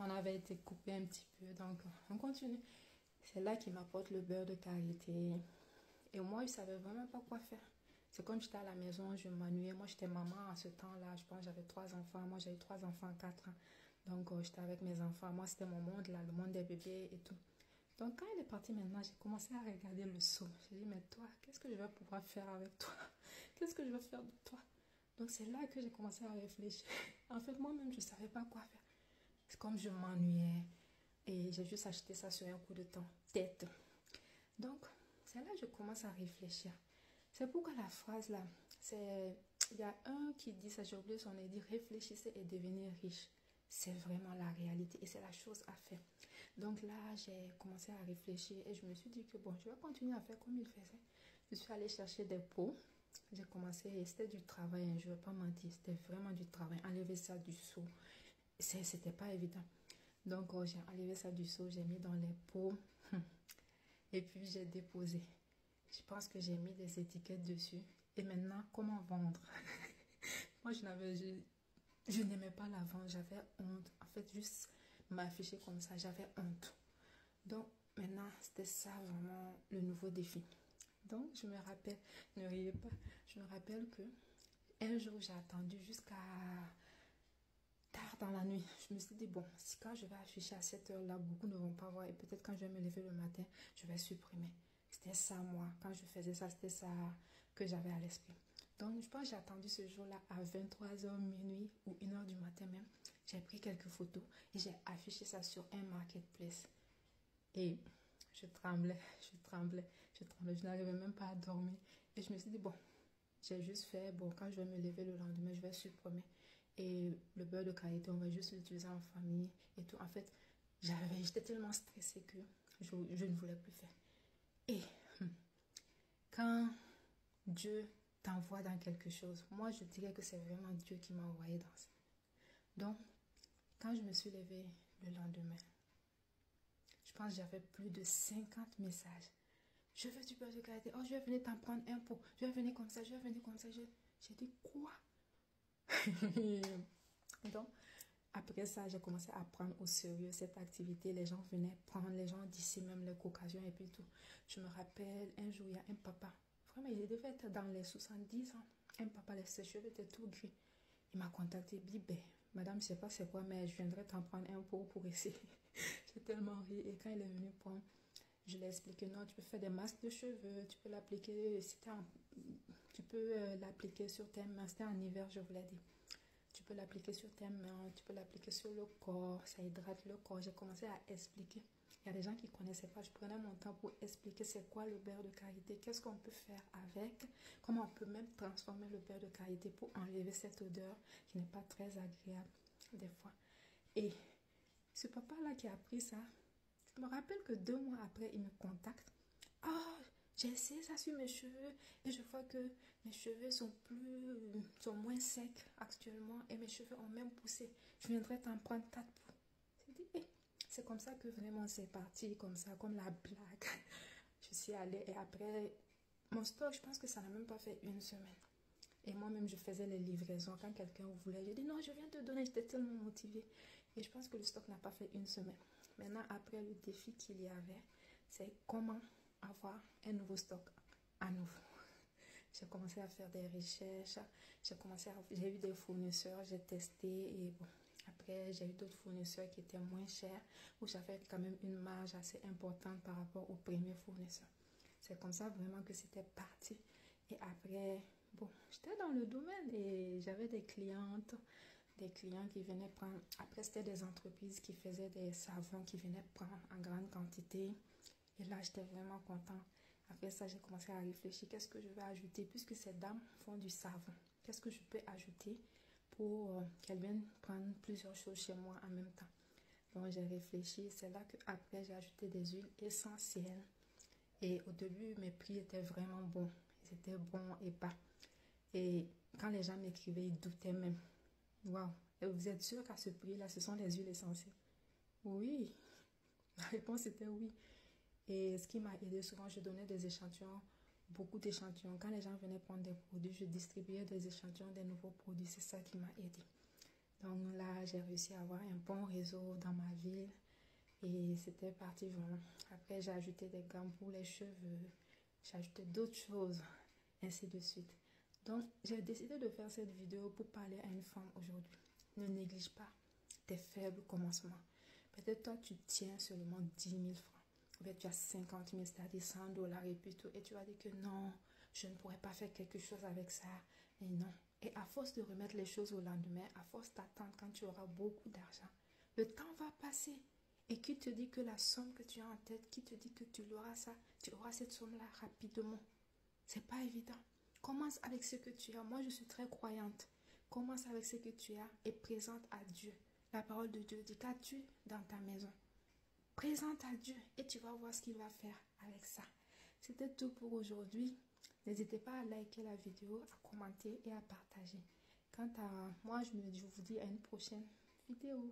On avait été coupé un petit peu, donc on continue. C'est là qu'il m'apporte le beurre de karité. Et moi, je ne savais vraiment pas quoi faire. C'est comme j'étais à la maison, je m'ennuyais. Moi, j'étais maman à ce temps-là. Je pense que j'avais 3 enfants. Moi, j'avais 3 enfants à 4 ans. Donc, j'étais avec mes enfants. Moi, c'était mon monde, là, le monde des bébés et tout. Donc, quand il est parti maintenant, j'ai commencé à regarder le seau. J'ai dit, mais toi, qu'est-ce que je vais pouvoir faire avec toi? Qu'est-ce que je vais faire de toi? Donc, c'est là que j'ai commencé à réfléchir. En fait, moi-même, je ne savais pas quoi faire. C'est comme je m'ennuyais. Et j'ai juste acheté ça sur un coup de tête. Donc, c'est là que je commence à réfléchir. C'est pourquoi la phrase là, c'est... Il y a un qui dit ça, j'ai oublié son nom, il dit réfléchissez et devenez riche. C'est vraiment la réalité et c'est la chose à faire. Donc là, j'ai commencé à réfléchir et je me suis dit que bon, je vais continuer à faire comme il faisait. Je suis allée chercher des pots. J'ai commencé, et c'était du travail, hein, je ne vais pas mentir, c'était vraiment du travail. Enlever ça du seau, c'était pas évident. Donc, j'ai enlevé ça du seau, j'ai mis dans les pots et puis j'ai déposé. Je pense que j'ai mis des étiquettes dessus. Et maintenant, comment vendre? Moi, je n'aimais pas la vente, j'avais honte. En fait, juste m'afficher comme ça, j'avais honte. Donc, maintenant, c'était ça vraiment le nouveau défi. Donc, je me rappelle, ne riez pas, je me rappelle que un jour, j'ai attendu jusqu'à tard dans la nuit. Je me suis dit, bon, si quand je vais afficher à cette heure-là, beaucoup ne vont pas voir. Et peut-être quand je vais me lever le matin, je vais supprimer. C'était ça, moi. Quand je faisais ça, c'était ça que j'avais à l'esprit. Donc, je pense que j'ai attendu ce jour-là à 23 h, minuit ou 1 h du matin même. J'ai pris quelques photos et j'ai affiché ça sur un marketplace. Et je tremblais, je tremblais, je tremblais. Je n'arrivais même pas à dormir. Et je me suis dit, bon, j'ai juste fait, bon, quand je vais me lever le lendemain, je vais supprimer. Et le beurre de karité, on va juste l'utiliser en famille et tout. En fait, j'étais tellement stressée que je ne voulais plus faire. Et quand Dieu t'envoie dans quelque chose, moi je dirais que c'est vraiment Dieu qui m'a envoyé dans ça. Donc, quand je me suis levée le lendemain, je pense que j'avais plus de 50 messages. Je veux du beurre de karité. Oh, je vais venir t'en prendre un pot. Je vais venir comme ça, je vais venir comme ça. J'ai dit quoi? Donc, après ça, j'ai commencé à prendre au sérieux cette activité. Les gens venaient prendre, les gens d'ici même, les caucasiens et puis tout. Je me rappelle, un jour, il y a un papa. Vraiment, il devait être dans les 70 ans. Un papa, ses cheveux étaient tout gris. Il m'a contacté, il dit, ben, madame, je ne sais pas c'est quoi, mais je viendrai t'en prendre un pot pour essayer. J'ai tellement ri. Et quand il est venu prendre, je lui ai expliqué, non, tu peux faire des masques de cheveux, tu peux l'appliquer, tu peux l'appliquer sur tes mains. C'était en hiver, je vous l'ai dit. Tu peux l'appliquer sur tes mains, tu peux l'appliquer sur le corps, ça hydrate le corps. J'ai commencé à expliquer. Il y a des gens qui ne connaissaient pas. Je prenais mon temps pour expliquer c'est quoi le beurre de karité, qu'est-ce qu'on peut faire avec, comment on peut même transformer le beurre de karité pour enlever cette odeur qui n'est pas très agréable des fois. Et ce papa-là qui a appris ça, je me rappelle que 2 mois après, il me contacte. Ah, j'ai essayé ça sur mes cheveux et je vois que mes cheveux sont moins secs actuellement et mes cheveux ont même poussé. Je viendrai t'en prendre 4 pots. J'ai dit, hey. C'est comme ça que vraiment c'est parti, comme ça, comme la blague. Je suis allée et après, mon stock, je pense que ça n'a même pas fait 1 semaine. Et moi-même, je faisais les livraisons. Quand quelqu'un voulait, je dis non, je viens te donner, j'étais tellement motivée. Et je pense que le stock n'a pas fait 1 semaine. Maintenant, après, le défi qu'il y avait, c'est comment avoir un nouveau stock à nouveau. J'ai commencé à faire des recherches, j'ai eu des fournisseurs, j'ai testé et bon. Après, j'ai eu d'autres fournisseurs qui étaient moins chers, où j'avais quand même une marge assez importante par rapport aux premiers fournisseurs. C'est comme ça vraiment que c'était parti. Et après, bon, j'étais dans le domaine et j'avais des clients qui venaient prendre. Après, c'était des entreprises qui faisaient des savons qui venaient prendre en grande quantité. Et là, j'étais vraiment contente. Après ça, j'ai commencé à réfléchir, qu'est-ce que je vais ajouter puisque ces dames font du savon. Qu'est-ce que je peux ajouter pour qu'elles viennent prendre plusieurs choses chez moi en même temps. Donc, j'ai réfléchi. C'est là qu'après, j'ai ajouté des huiles essentielles. Et au début, mes prix étaient vraiment bons. Ils étaient bons et bas. Et quand les gens m'écrivaient, ils doutaient même. Waouh! Et vous êtes sûr qu'à ce prix-là, ce sont les huiles essentielles? Oui. La réponse était oui. Et ce qui m'a aidé, souvent, je donnais des échantillons, beaucoup d'échantillons. Quand les gens venaient prendre des produits, je distribuais des échantillons des nouveaux produits. C'est ça qui m'a aidé. Donc là, j'ai réussi à avoir un bon réseau dans ma ville. Et c'était parti vraiment. Après, j'ai ajouté des gants pour les cheveux. J'ai ajouté d'autres choses. Ainsi de suite. Donc, j'ai décidé de faire cette vidéo pour parler à une femme aujourd'hui. Ne néglige pas tes faibles commencements. Peut-être toi, tu tiens seulement 10 000 francs. Ou bien tu as 50 000, c'est-à-dire 100 $ et puis tout. Et tu vas dire que non, je ne pourrais pas faire quelque chose avec ça. Et non. Et à force de remettre les choses au lendemain, à force d'attendre quand tu auras beaucoup d'argent, le temps va passer. Et qui te dit que la somme que tu as en tête, qui te dit que tu auras ça, tu auras cette somme-là rapidement. C'est pas évident. Commence avec ce que tu as. Moi, je suis très croyante. Commence avec ce que tu as et présente à Dieu. La parole de Dieu dit qu'as-tu dans ta maison? Présente à Dieu et tu vas voir ce qu'il va faire avec ça. C'était tout pour aujourd'hui. N'hésitez pas à liker la vidéo, à commenter et à partager. Quant à moi, je vous dis à une prochaine vidéo.